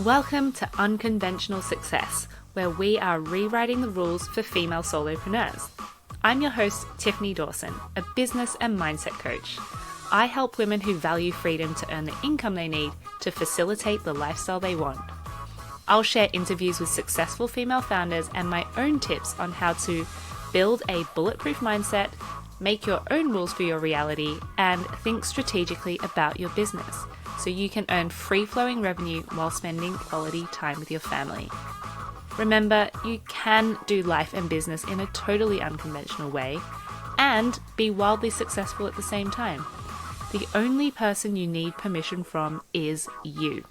Welcome to Unconventional Success, where we are rewriting the rules for female solopreneurs. I'm your host, Tiffany Dawson, a business and mindset coach. I help women who value freedom to earn the income they need to facilitate the lifestyle they want. I'll share interviews with successful female founders and my own tips on how to build a bulletproof mindset, make your own rules for your reality, and think strategically about your business so you can earn free-flowing revenue while spending quality time with your family. Remember, you can do life and business in a totally unconventional way and be wildly successful at the same time. The only person you need permission from is you.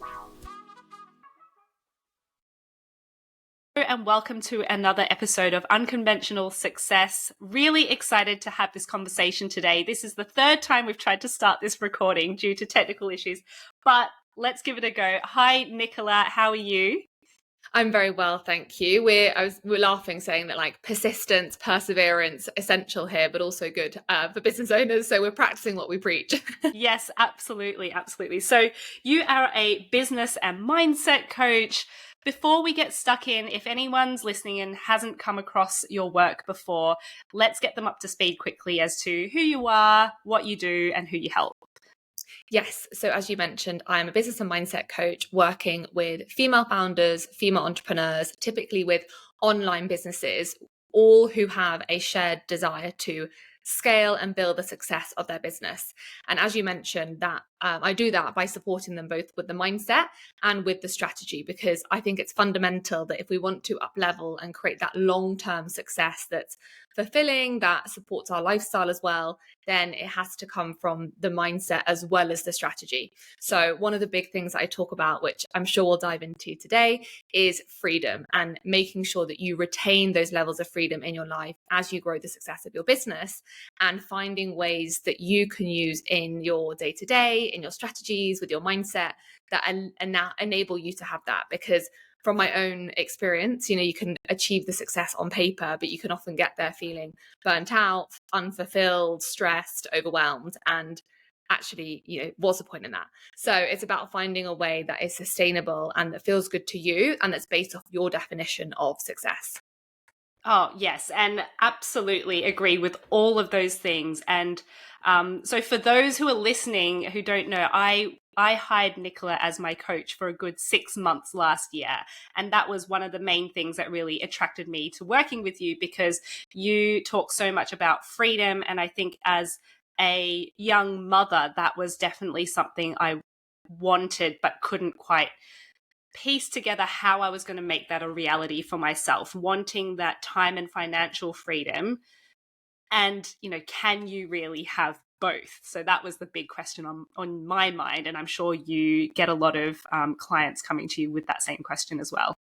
And welcome to another episode of Unconventional Success. Really excited to have this conversation today. This is the third time we've tried to start this recording due to technical issues, but let's give it a go. Hi, Nicola. How are you? I'm very well, thank you. We're laughing, saying that like persistence, perseverance, essential here, but also good for business owners. So we're practicing what we preach. Yes, absolutely, absolutely. So you are a business and mindset coach. Before we get stuck in, if anyone's listening and hasn't come across your work before, let's get them up to speed quickly as to who you are, what you do, and who you help. Yes. So as you mentioned, I'm a business and mindset coach working with female founders, female entrepreneurs, typically with online businesses, all who have a shared desire to scale and build the success of their business. And as you mentioned, that I do that by supporting them both with the mindset and with the strategy, because I think it's fundamental that if we want to up level and create that long-term success that's fulfilling, that supports our lifestyle as well, then it has to come from the mindset as well as the strategy. So one of the big things I talk about, which I'm sure we'll dive into today, is freedom and making sure that you retain those levels of freedom in your life as you grow the success of your business, and finding ways that you can use in your day-to-day, in your strategies, with your mindset that enable you to have that. Because from my own experience, you can achieve the success on paper, but you can often get there feeling burnt out, unfulfilled, stressed, overwhelmed. And actually, what's the point in that? So it's about finding a way that is sustainable and that feels good to you and that's based off your definition of success. Oh, yes, and absolutely agree with all of those things. And so for those who are listening who don't know, I hired Nicola as my coach for a good 6 months last year. And that was one of the main things that really attracted me to working with you, because you talk so much about freedom. And I think as a young mother, that was definitely something I wanted but couldn't quite piece together how I was going to make that a reality for myself, wanting that time and financial freedom. And, can you really have both? So that was the big question on my mind. And I'm sure you get a lot of clients coming to you with that same question as well.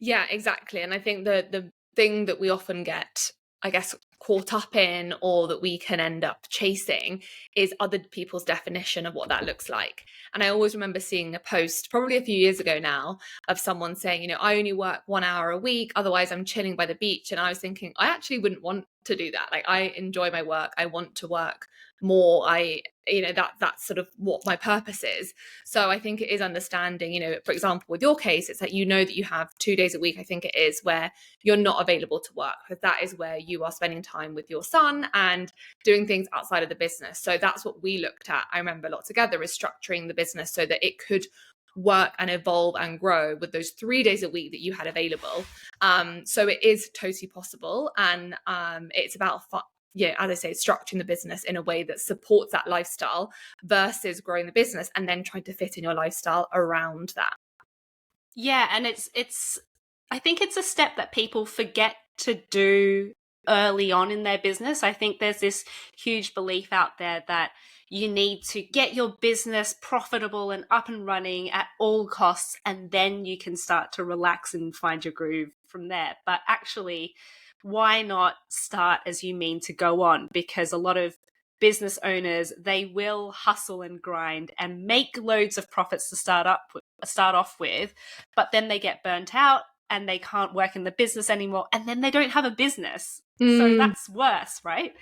Yeah, exactly. And I think the thing that we often get, I guess, caught up in, or that we can end up chasing, is other people's definition of what that looks like. And I always remember seeing a post probably a few years ago now of someone saying, I only work 1 hour a week, otherwise I'm chilling by the beach. And I was thinking, I actually wouldn't want to do that. Like, I enjoy my work. I want to work more. That's sort of what my purpose is. So I think it is understanding, for example, with your case, it's that that you have 2 days a week, I think it is, where you're not available to work, because that is where you are spending time with your son and doing things outside of the business. So that's what we looked at, I remember, a lot together, is structuring the business so that it could work and evolve and grow with those 3 days a week that you had available. So it is totally possible. And it's about as I say, structuring the business in a way that supports that lifestyle versus growing the business and then trying to fit in your lifestyle around that. Yeah, and I think it's a step that people forget to do early on in their business. I think there's this huge belief out there that you need to get your business profitable and up and running at all costs, and then you can start to relax and find your groove from there. But actually, why not start as you mean to go on? Because a lot of business owners, they will hustle and grind and make loads of profits to start off with, but then they get burnt out and they can't work in the business anymore, and then they don't have a business. So that's worse, right?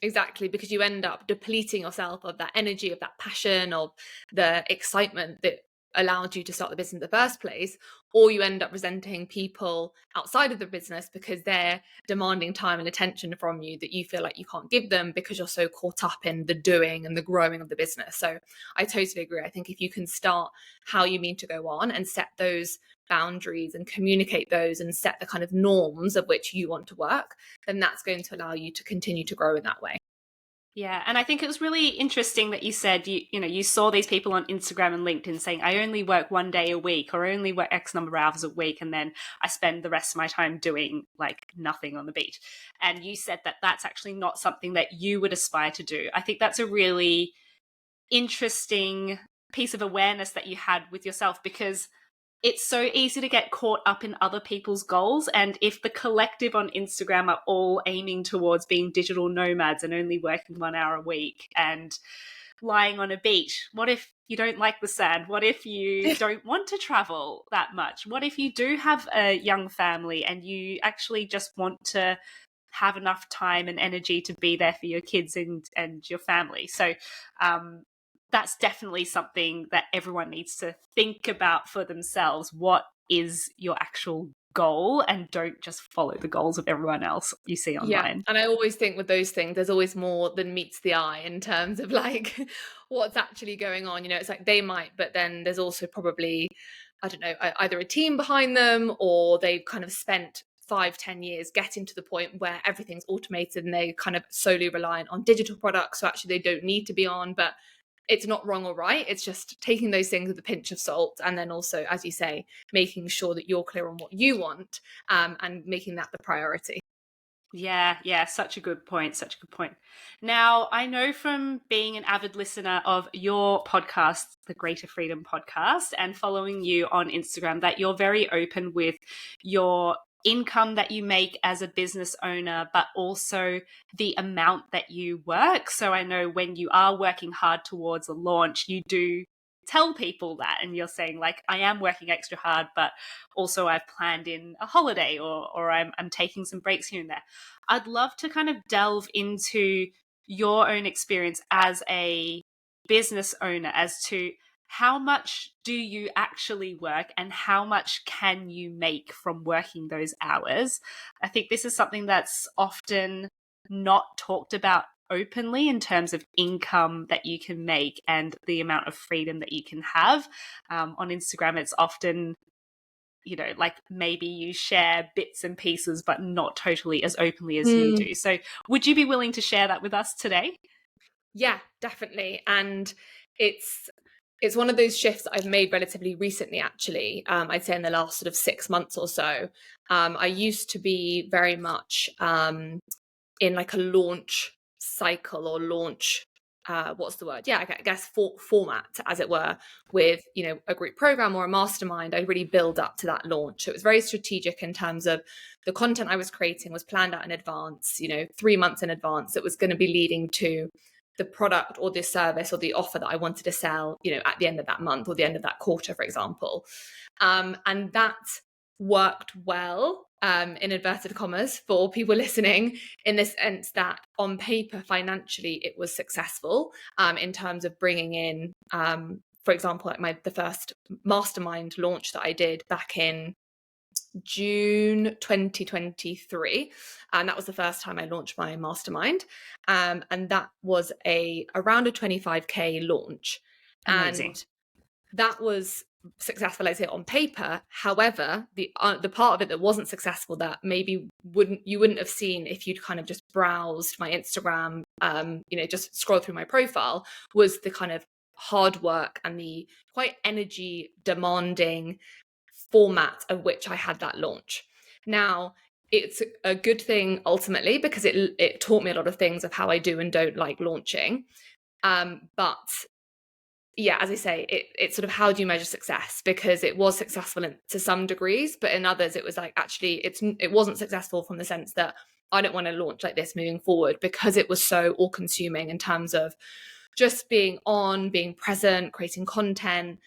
Exactly, because you end up depleting yourself of that energy, of that passion, of the excitement that allowed you to start the business in the first place, or you end up resenting people outside of the business because they're demanding time and attention from you that you feel like you can't give them because you're so caught up in the doing and the growing of the business. So I totally agree. I think if you can start how you mean to go on and set those boundaries and communicate those and set the kind of norms of which you want to work, then that's going to allow you to continue to grow in that way. Yeah, and I think it was really interesting that you said you saw these people on Instagram and LinkedIn saying, I only work 1 day a week or only work X number of hours a week, and then I spend the rest of my time doing like nothing on the beach. And you said that that's actually not something that you would aspire to do. I think that's a really interesting piece of awareness that you had with yourself, because it's so easy to get caught up in other people's goals. And if the collective on Instagram are all aiming towards being digital nomads and only working 1 hour a week and lying on a beach, what if you don't like the sand? What if you don't want to travel that much? What if you do have a young family and you actually just want to have enough time and energy to be there for your kids and your family? So that's definitely something that everyone needs to think about for themselves. What is your actual goal? And don't just follow the goals of everyone else you see online. Yeah, and I always think with those things, there's always more than meets the eye in terms of like what's actually going on. It's like they might, but then there's also probably, I don't know, either a team behind them, or they've kind of spent 5-10 years getting to the point where everything's automated and they kind of solely reliant on digital products. So actually they don't need to be on, but it's not wrong or right. It's just taking those things with a pinch of salt. And then also, as you say, making sure that you're clear on what you want, and making that the priority. Yeah, such a good point. Now, I know from being an avid listener of your podcast, the Greater Freedom podcast, and following you on Instagram, that you're very open with your income that you make as a business owner, but also the amount that you work. So I know when you are working hard towards a launch, you do tell people that, and you're saying like, I am working extra hard, but also I've planned in a holiday, or I'm taking some breaks here and there. I'd love to kind of delve into your own experience as a business owner as to how much do you actually work and how much can you make from working those hours. I think this is something that's often not talked about openly in terms of income that you can make and the amount of freedom that you can have. On Instagram, it's often, like maybe you share bits and pieces, but not totally as openly as you do. So would you be willing to share that with us today? Yeah, definitely. And it's one of those shifts that I've made relatively recently, actually. I'd say in the last sort of 6 months or so. I used to be very much in like a launch cycle or launch, what's the word? Yeah, I guess format, as it were, with, a group program or a mastermind. I'd really build up to that launch. So it was very strategic in terms of the content I was creating was planned out in advance, 3 months in advance. It was going to be leading to the product or the service or the offer that I wanted to sell, at the end of that month or the end of that quarter, for example. And that worked well, in inverted commas, for people listening, in the sense that on paper, financially, it was successful, in terms of bringing in, for example, like the first mastermind launch that I did back in June 2023, and that was the first time I launched my mastermind, and that was around a 25k launch. Amazing. And that was successful, I'd say, on paper. However, the part of it that wasn't successful, that maybe you wouldn't have seen if you'd kind of just browsed my Instagram, just scroll through my profile, was the kind of hard work and the quite energy demanding format of which I had that launch. Now, it's a good thing ultimately, because it taught me a lot of things of how I do and don't like launching. But yeah, as I say, it's sort of, how do you measure success? Because it was successful to some degrees, but in others it was like, actually it wasn't successful from the sense that I don't want to launch like this moving forward, because it was so all consuming in terms of just being present, creating content,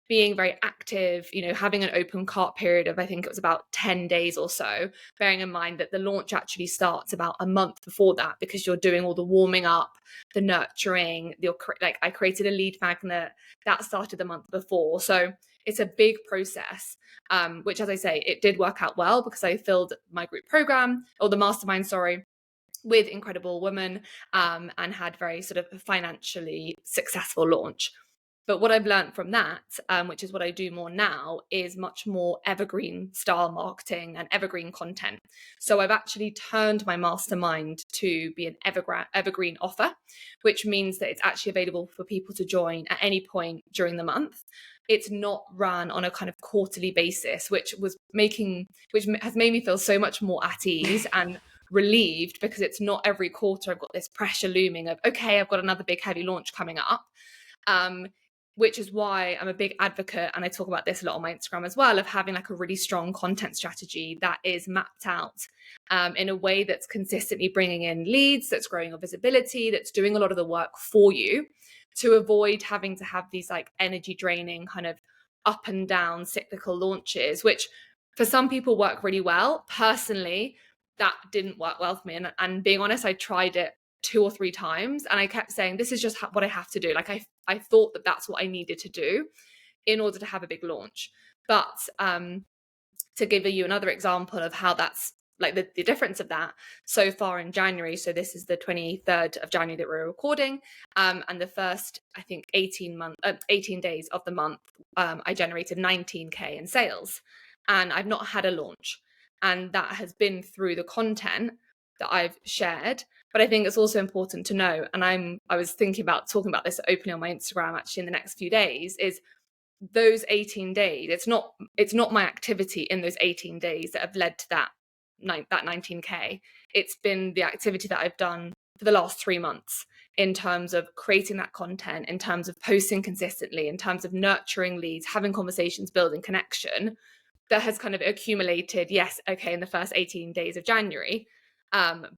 being very active, having an open cart period of, I think it was about 10 days or so, bearing in mind that the launch actually starts about a month before that, because you're doing all the warming up, the nurturing, like I created a lead magnet that started the month before. So it's a big process, which, as I say, it did work out well because I filled my group program, or the mastermind, sorry, with incredible women, and had very sort of financially successful launch. But what I've learned from that, which is what I do more now, is much more evergreen style marketing and evergreen content. So I've actually turned my mastermind to be an evergreen offer, which means that it's actually available for people to join at any point during the month. It's not run on a kind of quarterly basis, which has made me feel so much more at ease and relieved, because it's not every quarter I've got this pressure looming of, okay, I've got another big heavy launch coming up. Which is why I'm a big advocate, and I talk about this a lot on my Instagram as well, of having like a really strong content strategy that is mapped out in a way that's consistently bringing in leads, that's growing your visibility, that's doing a lot of the work for you, to avoid having to have these like energy draining kind of up and down cyclical launches, which for some people work really well. Personally, that didn't work well for me. And being honest, I tried it 2 or 3 times, and I kept saying, this is just what I have to do. Like I thought that that's what I needed to do in order to have a big launch. But to give you another example of how that's like the difference of that, so far in January, so this is the 23rd of January that we're recording, and the first, I think, 18 days of the month, I generated 19k in sales, and I've not had a launch. And that has been through the content that I've shared. But I think it's also important to know, and I was thinking about talking about this openly on my Instagram actually in the next few days, is those 18 days, it's not my activity in those 18 days that have led to that 19k. It's been the activity that I've done for the last 3 months, in terms of creating that content, in terms of posting consistently, in terms of nurturing leads, having conversations, building connection, that has kind of accumulated, yes, okay, in the first 18 days of January.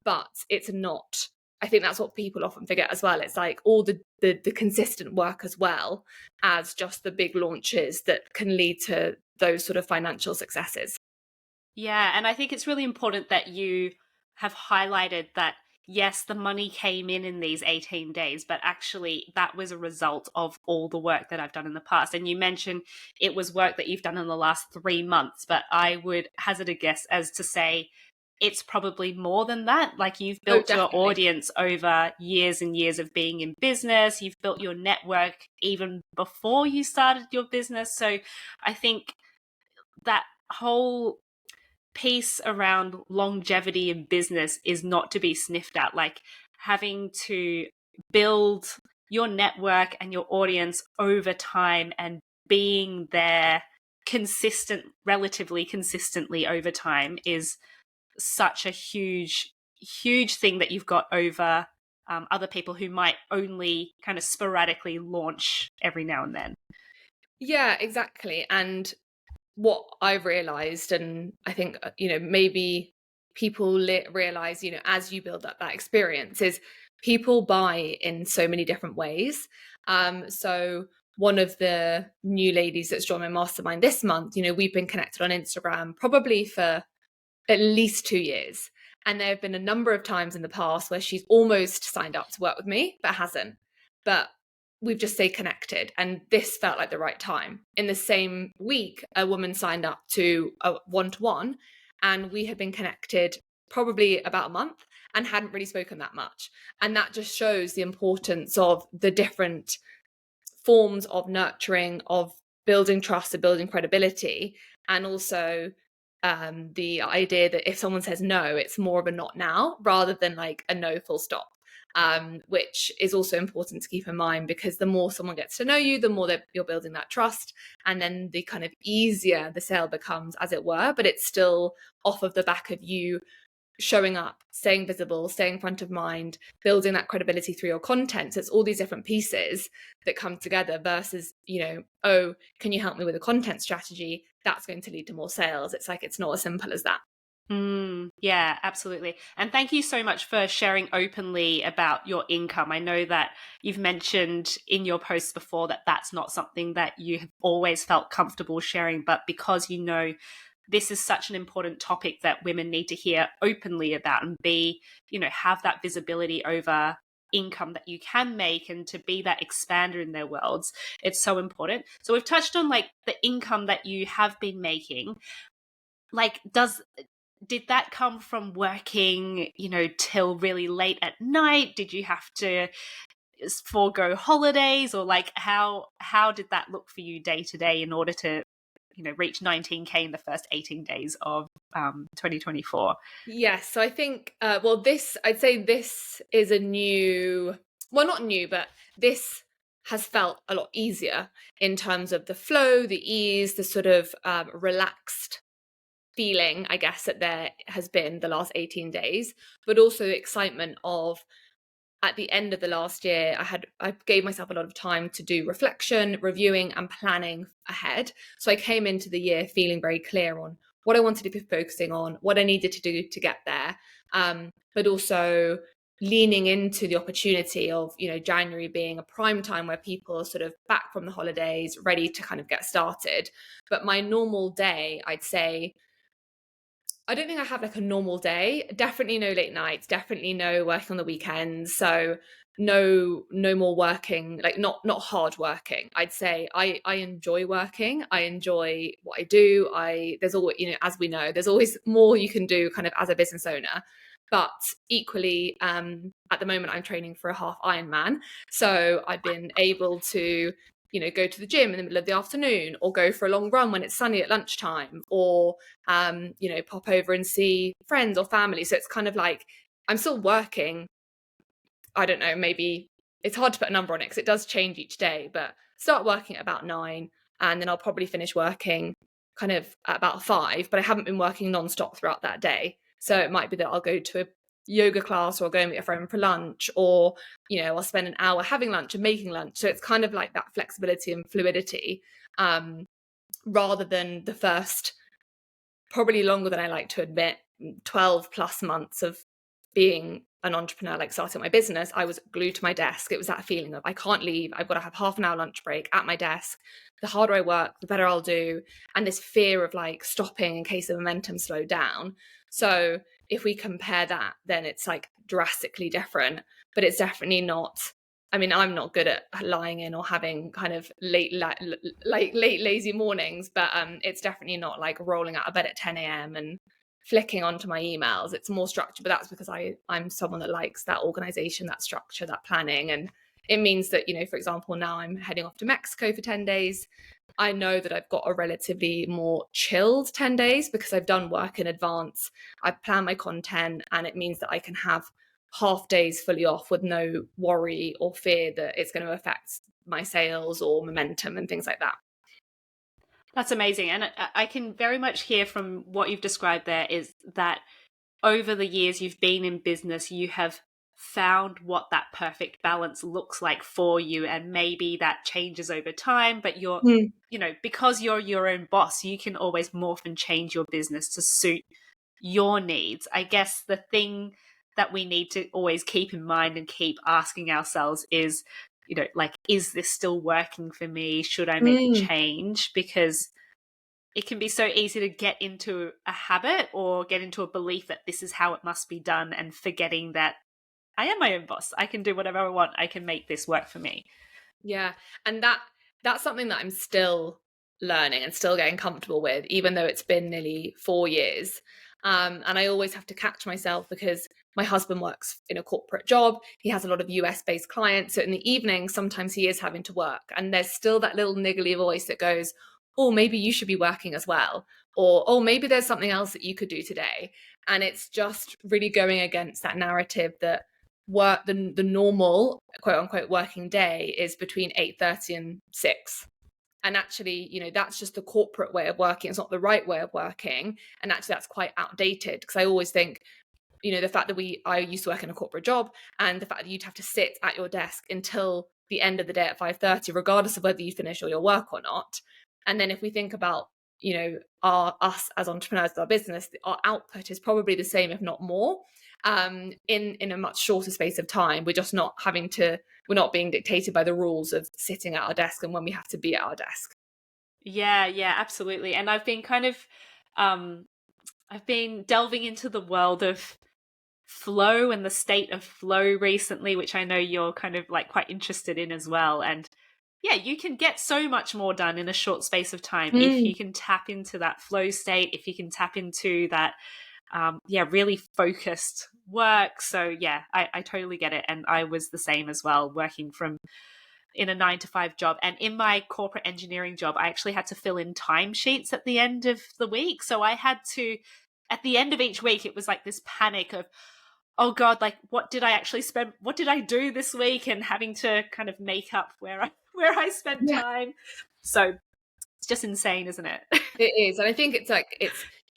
But it's not, I think that's what people often forget as well. It's like all the consistent work as well as just the big launches that can lead to those sort of financial successes. Yeah, and I think it's really important that you have highlighted that, yes, the money came in these 18 days, but actually that was a result of all the work that I've done in the past. And you mentioned it was work that you've done in the last 3 months, but I would hazard a guess as to say it's probably more than that. Like, you've built your audience over years and years of being in business. You've built your network even before you started your business. So I think that whole piece around longevity in business is not to be sniffed at. Like, having to build your network and your audience over time and being there relatively consistently over time is such a huge thing that you've got over other people who might only kind of sporadically launch every now and then. Yeah, exactly. And what I've realized, and I think, maybe people realize, as you build up that experience, is people buy in so many different ways. So one of the new ladies that's joined my mastermind this month, we've been connected on Instagram probably for at least 2 years. And there have been a number of times in the past where she's almost signed up to work with me, but hasn't. But we've just stayed connected. And this felt like the right time. In the same week, a woman signed up to a one-to-one, and we had been connected probably about a month and hadn't really spoken that much. And that just shows the importance of the different forms of nurturing, of building trust and building credibility. And also the idea that if someone says no, it's more of a not now rather than like a no full stop, which is also important to keep in mind, because the more someone gets to know you, the more that you're building that trust, and then the kind of easier the sale becomes, as it were. But it's still off of the back of you showing up, staying visible, staying front of mind, building that credibility through your content. So it's all these different pieces that come together versus, oh, can you help me with a content strategy? That's going to lead to more sales. It's like, it's not as simple as that. Yeah, absolutely. And thank you so much for sharing openly about your income. I know that you've mentioned in your posts before that that's not something that you have always felt comfortable sharing, but because you know this is such an important topic that women need to hear openly about and be, have that visibility over income that you can make and to be that expander in their worlds, it's so important. So we've touched on like the income that you have been making. Like, did that come from working, till really late at night? Did you have to forego holidays, or like how did that look for you day to day in order to, reach 19K in the first 18 days of 2024? Yes, so I think, I'd say this is a new, well, not new, but this has felt a lot easier in terms of the flow, the ease, the sort of relaxed feeling, I guess, that there has been the last 18 days, but also the excitement of at the end of the last year, I gave myself a lot of time to do reflection, reviewing, and planning ahead. So I came into the year feeling very clear on what I wanted to be focusing on, what I needed to do to get there, but also leaning into the opportunity of, January being a prime time where people are sort of back from the holidays, ready to kind of get started. But my normal day, I'd say, I don't think I have like a normal day. Definitely no late nights, definitely no working on the weekends. So no more working, like not hard working. I'd say I enjoy working. I enjoy what I do. There's always, as we know, there's always more you can do kind of as a business owner. But equally, at the moment I'm training for a half Ironman. So I've been able to go to the gym in the middle of the afternoon, or go for a long run when it's sunny at lunchtime, or pop over and see friends or family. So it's kind of like I'm still working. I don't know, maybe it's hard to put a number on it because it does change each day, but start working at about 9, and then I'll probably finish working kind of at about 5, but I haven't been working nonstop throughout that day. So it might be that I'll go to a yoga class, or I'll go and meet a friend for lunch, or I'll spend an hour having lunch and making lunch. So it's kind of like that flexibility and fluidity, rather than the first, probably longer than I like to admit, 12 plus months of being an entrepreneur, like starting my business. I was glued to my desk. It was that feeling of I can't leave. I've got to have half an hour lunch break at my desk. The harder I work, the better I'll do. And this fear of like stopping in case the momentum slowed down. So if we compare that, then it's like drastically different, but it's definitely not. I mean, I'm not good at lying in or having kind of late lazy mornings, but it's definitely not like rolling out of bed at 10 a.m. and flicking onto my emails. It's more structured, but that's because I'm someone that likes that organization, that structure, that planning. And it means that, for example, now I'm heading off to Mexico for 10 days. I know that I've got a relatively more chilled 10 days because I've done work in advance. I've planned my content, and it means that I can have half days fully off with no worry or fear that it's going to affect my sales or momentum and things like that. That's amazing. And I can very much hear from what you've described there is that over the years you've been in business, you have found what that perfect balance looks like for you. And maybe that changes over time, but because you're your own boss, you can always morph and change your business to suit your needs. I guess the thing that we need to always keep in mind and keep asking ourselves is, like, is this still working for me? Should I make a change? Because it can be so easy to get into a habit or get into a belief that this is how it must be done, and forgetting that I am my own boss. I can do whatever I want. I can make this work for me. Yeah. And that's something that I'm still learning and still getting comfortable with, even though it's been nearly 4 years. And I always have to catch myself because my husband works in a corporate job. He has a lot of US based clients. So in the evening, sometimes he is having to work. And there's still that little niggly voice that goes, oh, maybe you should be working as well. Or, oh, maybe there's something else that you could do today. And it's just really going against that narrative that the normal quote unquote working day is between 8:30 and 6. And actually, that's just the corporate way of working. It's not the right way of working. And actually that's quite outdated, because I always think, the fact that I used to work in a corporate job, and the fact that you'd have to sit at your desk until the end of the day at 5:30, regardless of whether you finish all your work or not. And then if we think about, us as entrepreneurs with our business, our output is probably the same, if not more, in a much shorter space of time. We're not being dictated by the rules of sitting at our desk and when we have to be at our desk. Yeah, absolutely. And I've been I've been delving into the world of flow and the state of flow recently, which I know you're kind of like quite interested in as well. And yeah, you can get so much more done in a short space of time if you can tap into that flow state, if you can tap into that, really focused work. So yeah, I totally get it. And I was the same as well, working in a 9 to 5 job. And in my corporate engineering job, I actually had to fill in timesheets at the end of the week. So I had to, at the end of each week, it was like this panic of, oh God, like what did I actually spend? What did I do this week? And having to kind of make up where I spent time. So it's just insane, isn't it? It is. And I think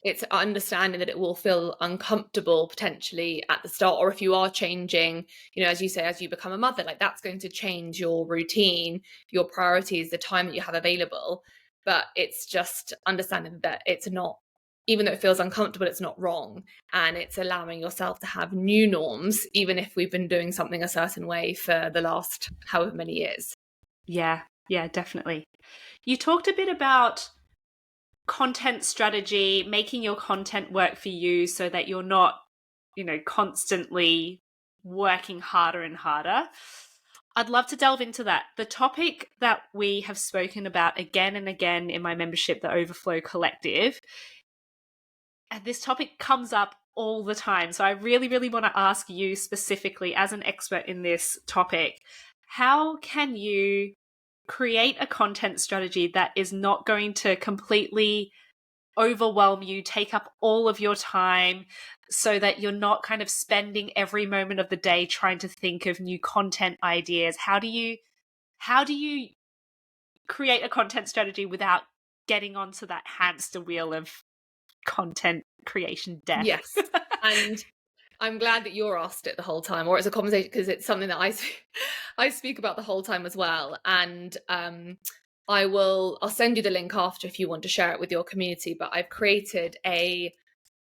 it's understanding that it will feel uncomfortable potentially at the start, or if you are changing, as you say, as you become a mother, like that's going to change your routine, your priorities, the time that you have available. But it's just understanding that it's not, even though it feels uncomfortable, it's not wrong. And it's allowing yourself to have new norms, even if we've been doing something a certain way for the last however many years. Yeah, definitely. You talked a bit about content strategy, making your content work for you so that you're not, constantly working harder and harder. I'd love to delve into that. The topic that we have spoken about again and again in my membership, the Overflow Collective, and this topic comes up all the time. So I really, really want to ask you specifically, as an expert in this topic, how can you create a content strategy that is not going to completely overwhelm you, take up all of your time, so that you're not kind of spending every moment of the day trying to think of new content ideas? How do you create a content strategy without getting onto that hamster wheel of content creation death? Yes. And I'm glad that you're asked it the whole time, or it's a conversation, because it's something that I speak about the whole time as well. And I'll send you the link after if you want to share it with your community. But I've created a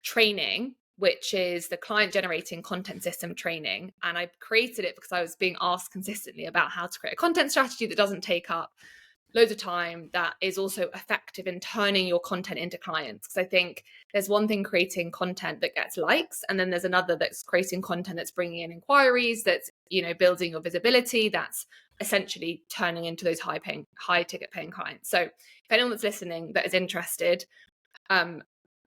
training, which is the client generating content system training. And I created it because I was being asked consistently about how to create a content strategy that doesn't take up loads of time, that is also effective in turning your content into clients. Because I think there's one thing creating content that gets likes, and then there's another that's creating content that's bringing in inquiries, that's building your visibility, that's essentially turning into those high ticket paying clients. So if anyone that's listening that is interested,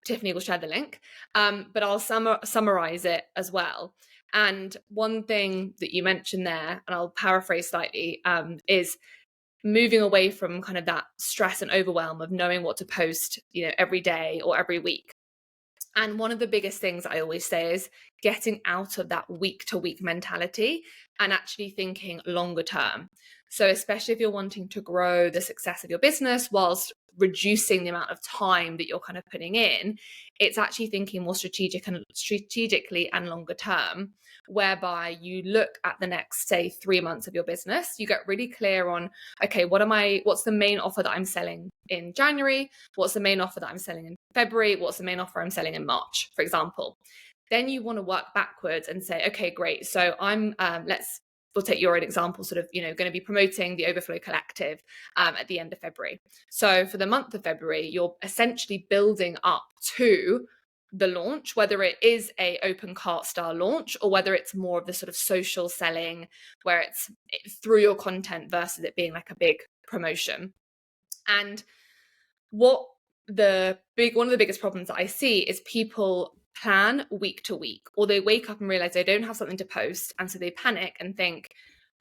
Tiffany will share the link, but I'll summarize it as well. And one thing that you mentioned there, and I'll paraphrase slightly, is moving away from kind of that stress and overwhelm of knowing what to post, every day or every week. And one of the biggest things I always say is getting out of that week to week mentality and actually thinking longer term. So especially if you're wanting to grow the success of your business whilst reducing the amount of time that you're kind of putting in, it's actually thinking more strategically and longer term, whereby you look at the next, say, 3 months of your business. You get really clear on, okay, what's the main offer that I'm selling in January? What's the main offer that I'm selling in February? What's the main offer I'm selling in March, for example? Then you want to work backwards and say, okay, great. So we'll take your own example, sort of, going to be promoting the Overflow Collective at the end of February. So for the month of February, you're essentially building up to the launch, whether it is a open cart style launch or whether it's more of the sort of social selling where it's through your content versus it being like a big promotion. And one of the biggest problems that I see is people plan week to week, or they wake up and realize they don't have something to post, and so they panic and think,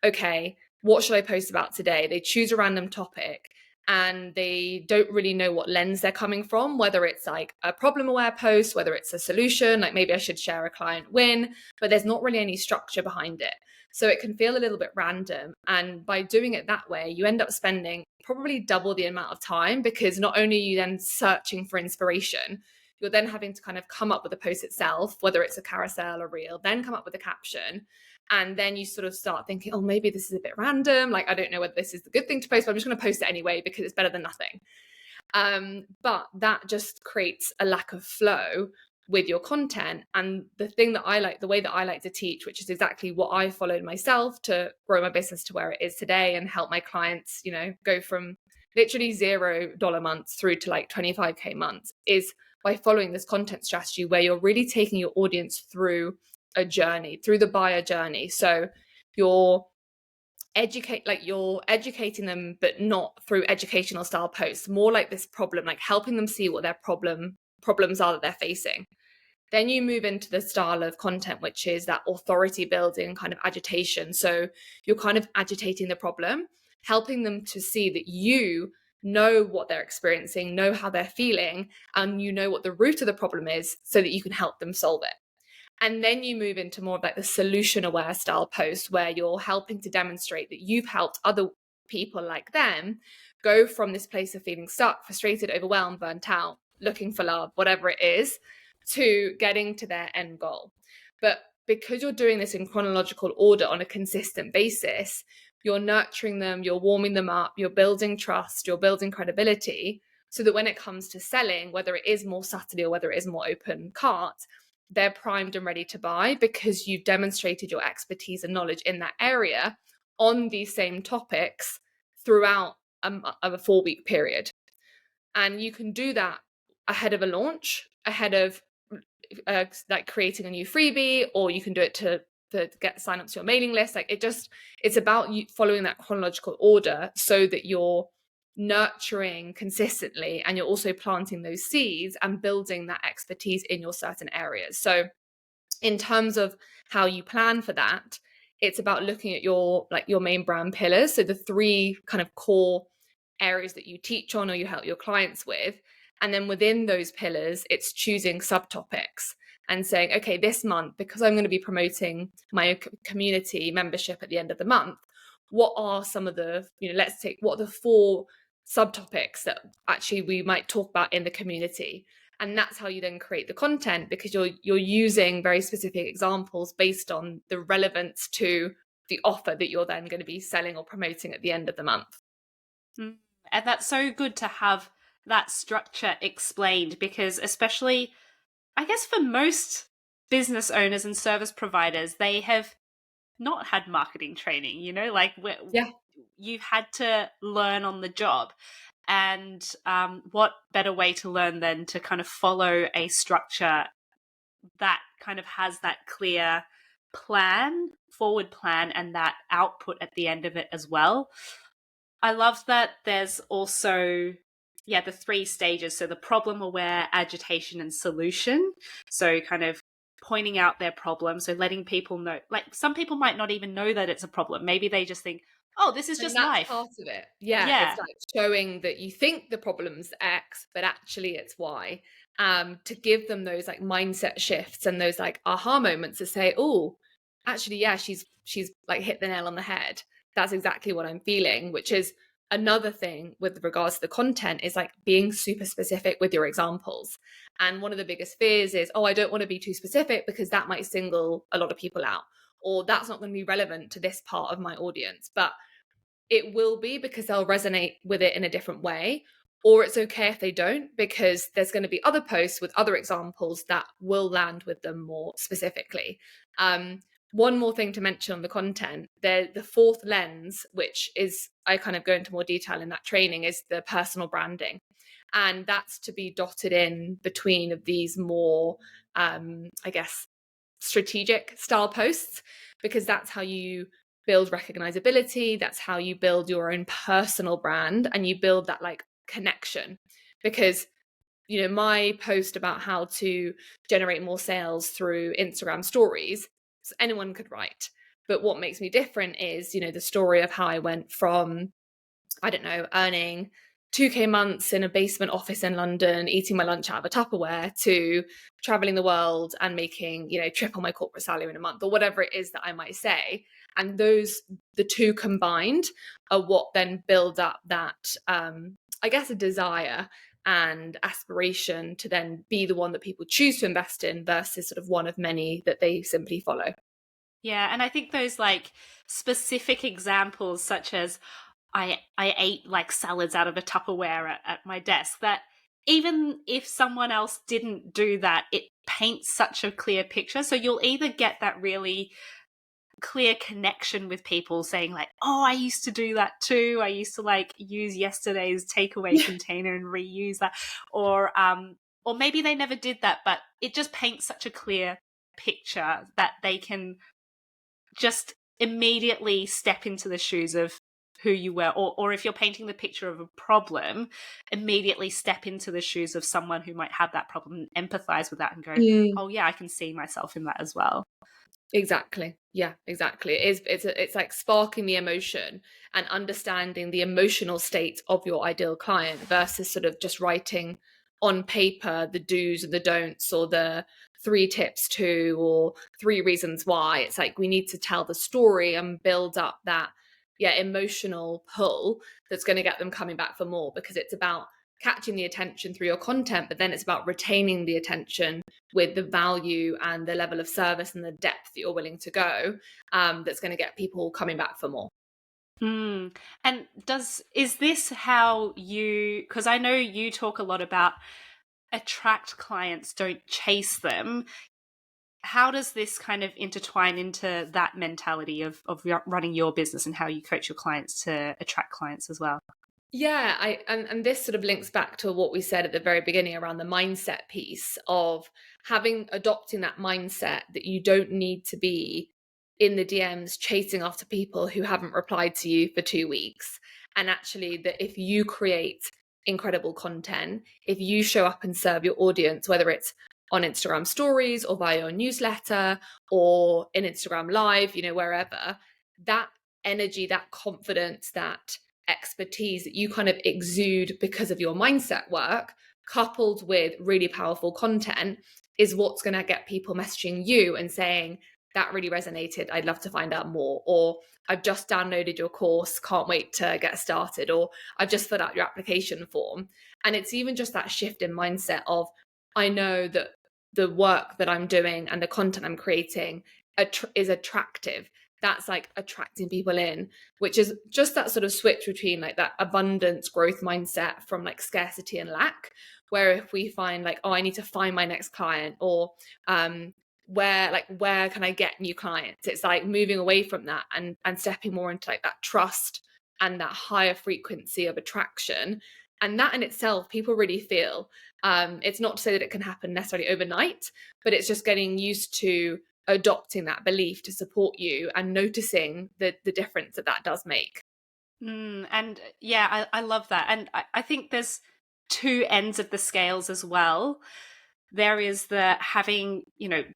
okay, what should I post about today? They choose a random topic and they don't really know what lens they're coming from, whether it's like a problem aware post, whether it's a solution, like maybe I should share a client win, but there's not really any structure behind it. So it can feel a little bit random. And by doing it that way, you end up spending probably double the amount of time, because not only are you then searching for inspiration, you're then having to kind of come up with the post itself, whether it's a carousel or reel, then come up with a caption. And then you sort of start thinking, oh, maybe this is a bit random. Like, I don't know whether this is the good thing to post, but I'm just going to post it anyway because it's better than nothing. But that just creates a lack of flow with your content. And the way that I like to teach, which is exactly what I followed myself to grow my business to where it is today and help my clients, go from literally $0 months through to like 25K months, is by following this content strategy where you're really taking your audience through a journey, through the buyer journey. So you're educating them, but not through educational style posts, more like this problem, like helping them see what their problems are that they're facing. Then you move into the style of content, which is that authority building kind of agitation. So you're kind of agitating the problem, helping them to see that you know what they're experiencing, know how they're feeling, and you know what the root of the problem is so that you can help them solve it. And then you move into more of like the solution aware style post where you're helping to demonstrate that you've helped other people like them go from this place of feeling stuck, frustrated, overwhelmed, burnt out, looking for love, whatever it is, to getting to their end goal. But because you're doing this in chronological order on a consistent basis, you're nurturing them, you're warming them up, you're building trust, you're building credibility, so that when it comes to selling, whether it is more subtly or whether it is more open cart, they're primed and ready to buy because you've demonstrated your expertise and knowledge in that area on these same topics throughout a 4-week period. And you can do that ahead of a launch, ahead of like creating a new freebie, or you can do it to get sign up to your mailing list. Like it's about you following that chronological order so that you're nurturing consistently and you're also planting those seeds and building that expertise in your certain areas. So in terms of how you plan for that, it's about looking at your main brand pillars, so the 3 kind of core areas that you teach on or you help your clients with. And then within those pillars, it's choosing subtopics and saying, okay, this month, because I'm going to be promoting my community membership at the end of the month, what are some of the, what are the 4 subtopics that actually we might talk about in the community? And that's how you then create the content, because you're using very specific examples based on the relevance to the offer that you're then going to be selling or promoting at the end of the month. And that's so good to have that structure explained, because especially, I guess, for most business owners and service providers, they have not had marketing training, you've had to learn on the job. And what better way to learn than to kind of follow a structure that kind of has that clear forward plan, and that output at the end of it as well. I love that there's also, the 3 stages. So the problem aware, agitation, and solution. So kind of pointing out their problem. So letting people know, like some people might not even know that it's a problem. Maybe they just think, oh, this is just life. Part of it. Yeah. It's like showing that you think the problem's X, but actually it's Y. To give them those like mindset shifts and those like aha moments to say, oh, actually, yeah, she's like hit the nail on the head. That's exactly what I'm feeling, which is another thing with regards to the content, is like being super specific with your examples. And one of the biggest fears is, oh, I don't want to be too specific because that might single a lot of people out, or that's not going to be relevant to this part of my audience. But it will be, because they'll resonate with it in a different way. Or it's okay if they don't, because there's going to be other posts with other examples that will land with them more specifically. One more thing to mention on the content, the 4th lens, which is, I kind of go into more detail in that training, is the personal branding. And that's to be dotted in between of these more, I guess, strategic style posts, because that's how you build recognizability. That's how you build your own personal brand, and you build that like connection. Because my post about how to generate more sales through Instagram stories, anyone could write. But what makes me different is, the story of how I went from, I don't know, earning 2K months in a basement office in London, eating my lunch out of a Tupperware, to traveling the world and making, triple my corporate salary in a month, or whatever it is that I might say. And the 2 combined are what then build up that, I guess, a desire and aspiration to then be the one that people choose to invest in, versus sort of one of many that they simply follow. Yeah, and I think those like specific examples, such as, I ate like salads out of a Tupperware at my desk, that even if someone else didn't do that, it paints such a clear picture. So you'll either get that really clear connection with people saying like, oh, I used to do that too. I used to like use yesterday's takeaway container and reuse that. Or maybe they never did that, but it just paints such a clear picture that they can just immediately step into the shoes of who you were. Or if you're painting the picture of a problem, immediately step into the shoes of someone who might have that problem and empathize with that and go, oh yeah, I can see myself in that as well. Exactly. Yeah, exactly. It's like sparking the emotion and understanding the emotional state of your ideal client versus sort of just writing on paper the do's and the don'ts, or the 3 tips to, or 3 reasons why. It's like we need to tell the story and build up that emotional pull that's going to get them coming back for more, because it's about catching the attention through your content, but then it's about retaining the attention with the value and the level of service and the depth that you're willing to go, that's going to get people coming back for more. And is this how you, because I know you talk a lot about attract clients, don't chase them. How does this kind of intertwine into that mentality of running your business and how you coach your clients to attract clients as well? Yeah, and this sort of links back to what we said at the very beginning around the mindset piece of adopting that mindset that you don't need to be in the DMs chasing after people who haven't replied to you for 2 weeks. And actually that if you create incredible content, if you show up and serve your audience, whether it's on Instagram stories or via your newsletter or in Instagram live, wherever, that energy, that confidence, that expertise that you kind of exude because of your mindset work, coupled with really powerful content, is what's going to get people messaging you and saying, that really resonated, I'd love to find out more, or I've just downloaded your course, can't wait to get started, or I've just filled out your application form. And it's even just that shift in mindset of, I know that the work that I'm doing and the content I'm creating is attractive. That's like attracting people in, which is just that sort of switch between like that abundance growth mindset from like scarcity and lack, where if we find like, oh, I need to find my next client, or where can I get new clients, it's like moving away from that and stepping more into like that trust and that higher frequency of attraction. And that in itself, people really feel, it's not to say that it can happen necessarily overnight, but it's just getting used to adopting that belief to support you and noticing the difference that does make. And yeah, I love that. And I think there's 2 ends of the scales as well. There is the having,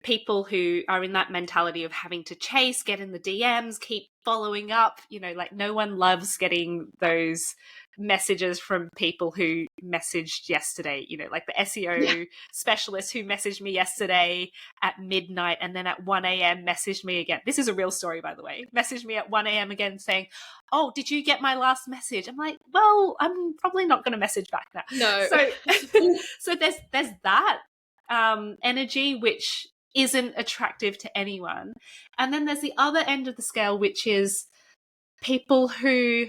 people who are in that mentality of having to chase, get in the DMs, keep following up, like no one loves getting those messages from people who messaged yesterday, like the SEO specialist who messaged me yesterday at midnight and then at 1 a.m. messaged me again. This is a real story, by the way. Messaged me at 1 a.m. again saying, oh, did you get my last message? I'm like, well, I'm probably not going to message back now. No. So there's that energy, which isn't attractive to anyone. And then there's the other end of the scale, which is people who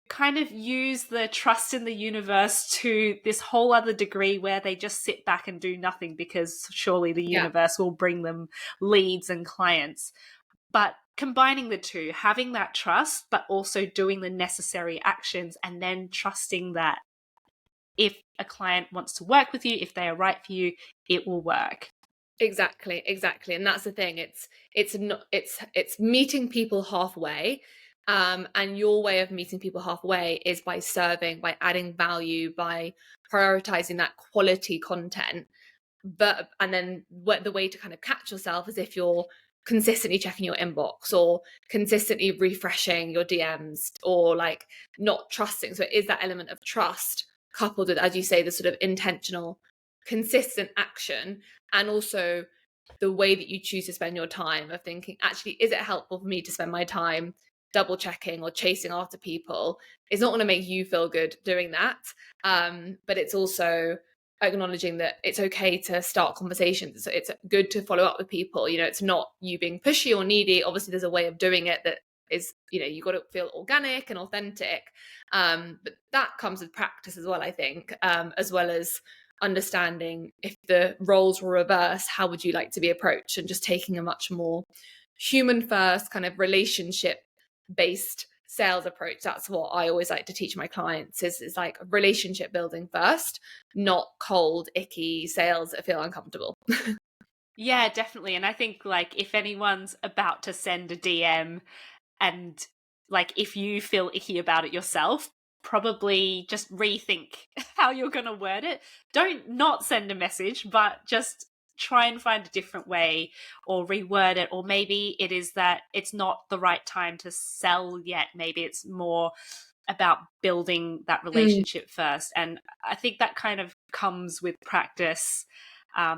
kind of use the trust in the universe to this whole other degree, where they just sit back and do nothing because surely the universe will bring them leads and clients. But combining the two, having that trust, but also doing the necessary actions, and then trusting that if a client wants to work with you, if they are right for you, it will work. Exactly. And that's the thing. It's meeting people halfway. And your way of meeting people halfway is by serving, by adding value, by prioritizing that quality content. And then the way to kind of catch yourself is if you're consistently checking your inbox or consistently refreshing your DMs, or like not trusting. So it is that element of trust coupled with, as you say, the sort of intentional, consistent action, and also the way that you choose to spend your time of thinking, actually, is it helpful for me to spend my time double checking or chasing after people? It's not going to make you feel good doing that. But it's also acknowledging that it's okay to start conversations. So it's good to follow up with people. It's not you being pushy or needy. Obviously, there's a way of doing it that is, you got to feel organic and authentic. But that comes with practice as well, I think, as well as understanding if the roles were reversed, how would you like to be approached, and just taking a much more human first kind of relationship based sales approach. That's what I always like to teach my clients is like relationship building first, not cold, icky sales that feel uncomfortable. Yeah, definitely. And I think like if anyone's about to send a DM and like if you feel icky about it yourself, probably just rethink how you're going to word it. Don't not send a message, but just try and find a different way or reword it. Or maybe it is that it's not the right time to sell yet. Maybe it's more about building that relationship first. And I think that kind of comes with practice.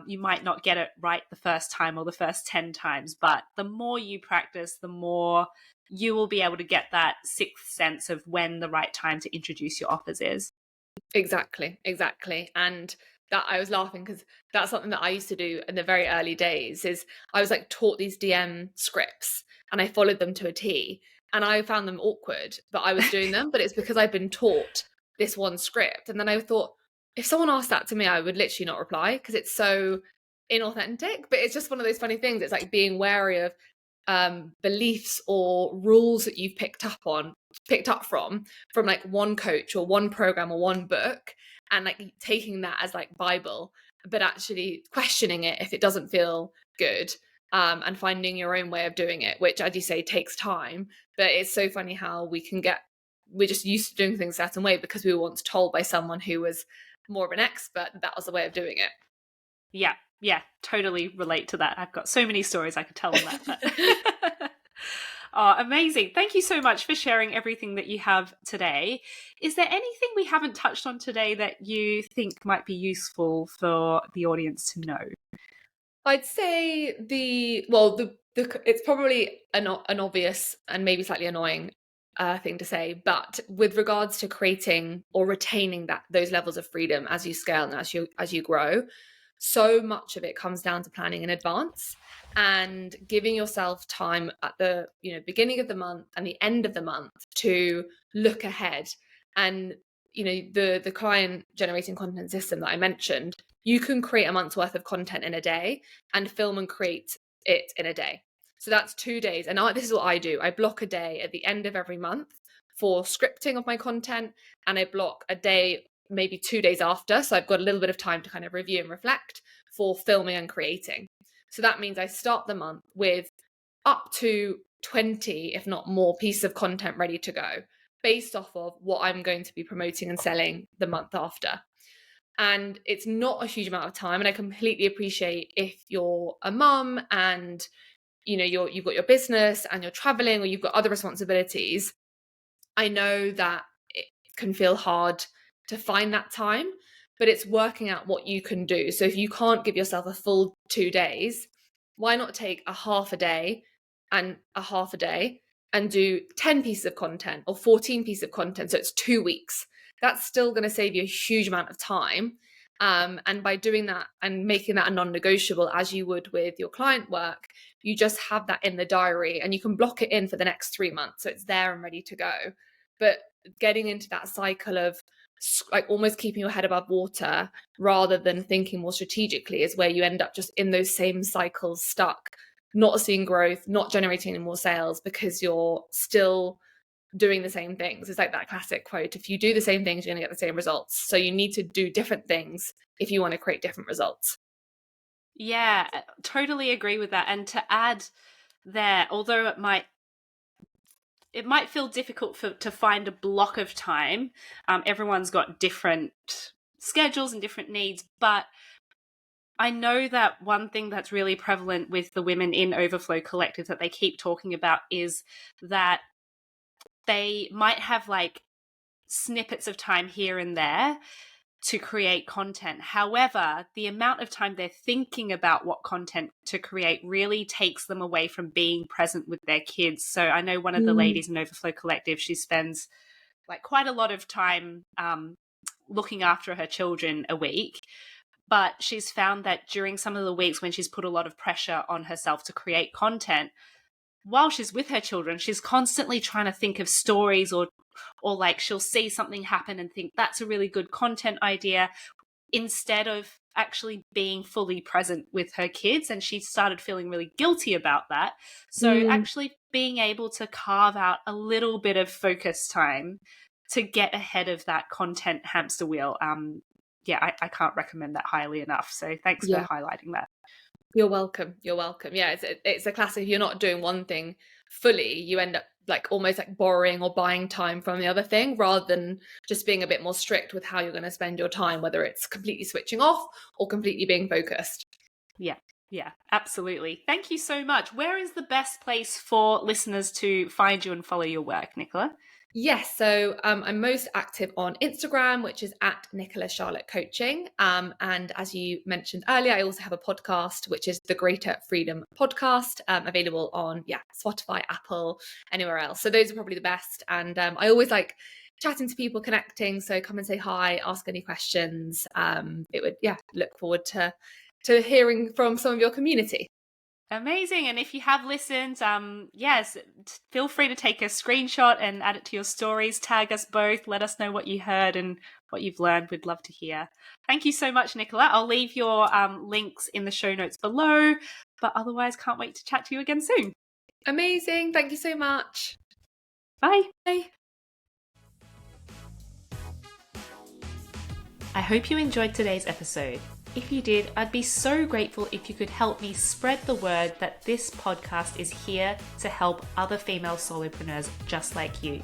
You might not get it right the first time or the first 10 times, but the more you practice, the more you will be able to get that sixth sense of when the right time to introduce your offers is. Exactly. And that I was laughing because that's something that I used to do in the very early days is I was like taught these DM scripts and I followed them to a T, and I found them awkward, but I was doing them, but it's because I've been taught this one script. And then I thought, if someone asked that to me, I would literally not reply because it's so inauthentic. But it's just one of those funny things. It's like being wary of beliefs or rules that you've picked up from like one coach or one program or one book, and like taking that as like Bible, but actually questioning it if it doesn't feel good, and finding your own way of doing it, which, as you say, takes time. But it's so funny how we're just used to doing things a certain way because we were once told by someone who was more of an expert that was the way of doing it. Yeah, totally relate to that. I've got so many stories I could tell on that. But oh, amazing. Thank you so much for sharing everything that you have today. Is there anything we haven't touched on today that you think might be useful for the audience to know? I'd say it's probably an obvious and maybe slightly annoying thing to say, but with regards to creating or retaining those levels of freedom as you scale and as you grow, so much of it comes down to planning in advance and giving yourself time at the beginning of the month and the end of the month to look ahead. And the client generating content system that I mentioned, you can create a month's worth of content in a day and film and create it in a day. So that's 2 days. And this is what I do. I block a day at the end of every month for scripting of my content, and I block a day maybe 2 days after. So I've got a little bit of time to kind of review and reflect for filming and creating. So that means I start the month with up to 20, if not more, pieces of content ready to go based off of what I'm going to be promoting and selling the month after. And it's not a huge amount of time. And I completely appreciate if you're a mum and you've got your business and you're traveling or you've got other responsibilities. I know that it can feel hard to find that time, but it's working out what you can do. So if you can't give yourself a full 2 days, why not take a half a day and a half a day and do 10 pieces of content or 14 pieces of content? So it's 2 weeks. That's still going to save you a huge amount of time. And by doing that and making that a non-negotiable as you would with your client work, you just have that in the diary and you can block it in for the next 3 months. So it's there and ready to go. But getting into that cycle of like almost keeping your head above water rather than thinking more strategically is where you end up just in those same cycles stuck, not seeing growth, not generating any more sales because you're still doing the same things. It's like that classic quote, if you do the same things, you're going to get the same results. So you need to do different things if you want to create different results. Yeah, totally agree with that. And to add there, although it might feel difficult to find a block of time, everyone's got different schedules and different needs, but I know that one thing that's really prevalent with the women in Overflow Collective that they keep talking about is that they might have like snippets of time here and there to create content. However, the amount of time they're thinking about what content to create really takes them away from being present with their kids. So I know one of the ladies in Overflow Collective, she spends like quite a lot of time looking after her children a week. But she's found that during some of the weeks when she's put a lot of pressure on herself to create content, while she's with her children, she's constantly trying to think of stories or like she'll see something happen and think that's a really good content idea instead of actually being fully present with her kids. And she started feeling really guilty about that. So actually being able to carve out a little bit of focus time to get ahead of that content hamster wheel. I can't recommend that highly enough. So thanks for highlighting that. You're welcome. You're welcome. Yeah, it's a classic. If you're not doing one thing fully, you end up like almost like borrowing or buying time from the other thing, rather than just being a bit more strict with how you're going to spend your time, whether it's completely switching off or completely being focused. Yeah, absolutely. Thank you so much. Where is the best place for listeners to find you and follow your work, Nicola? Yes, so I'm most active on Instagram, which is at Nicola Charlotte Coaching. And as you mentioned earlier, I also have a podcast, which is the Greater Freedom Podcast, available on Spotify, Apple, anywhere else. So those are probably the best. And I always like chatting to people, connecting. So come and say hi, ask any questions. It would look forward to hearing from some of your community. Amazing. And if you have listened, yes, feel free to take a screenshot and add it to your stories. Tag us both. Let us know what you heard and what you've learned. We'd love to hear. Thank you so much, Nicola. I'll leave your links in the show notes below, but otherwise can't wait to chat to you again soon. Amazing. Thank you so much. Bye. Bye. I hope you enjoyed today's episode. If you did, I'd be so grateful if you could help me spread the word that this podcast is here to help other female solopreneurs just like you.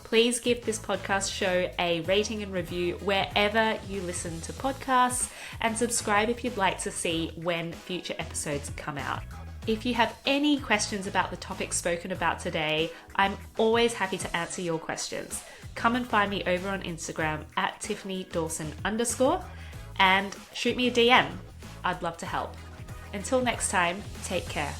Please give this podcast show a rating and review wherever you listen to podcasts, and subscribe if you'd like to see when future episodes come out. If you have any questions about the topics spoken about today, I'm always happy to answer your questions. Come and find me over on Instagram at @TiffanyDawson_ and shoot me a DM. I'd love to help. Until next time, take care.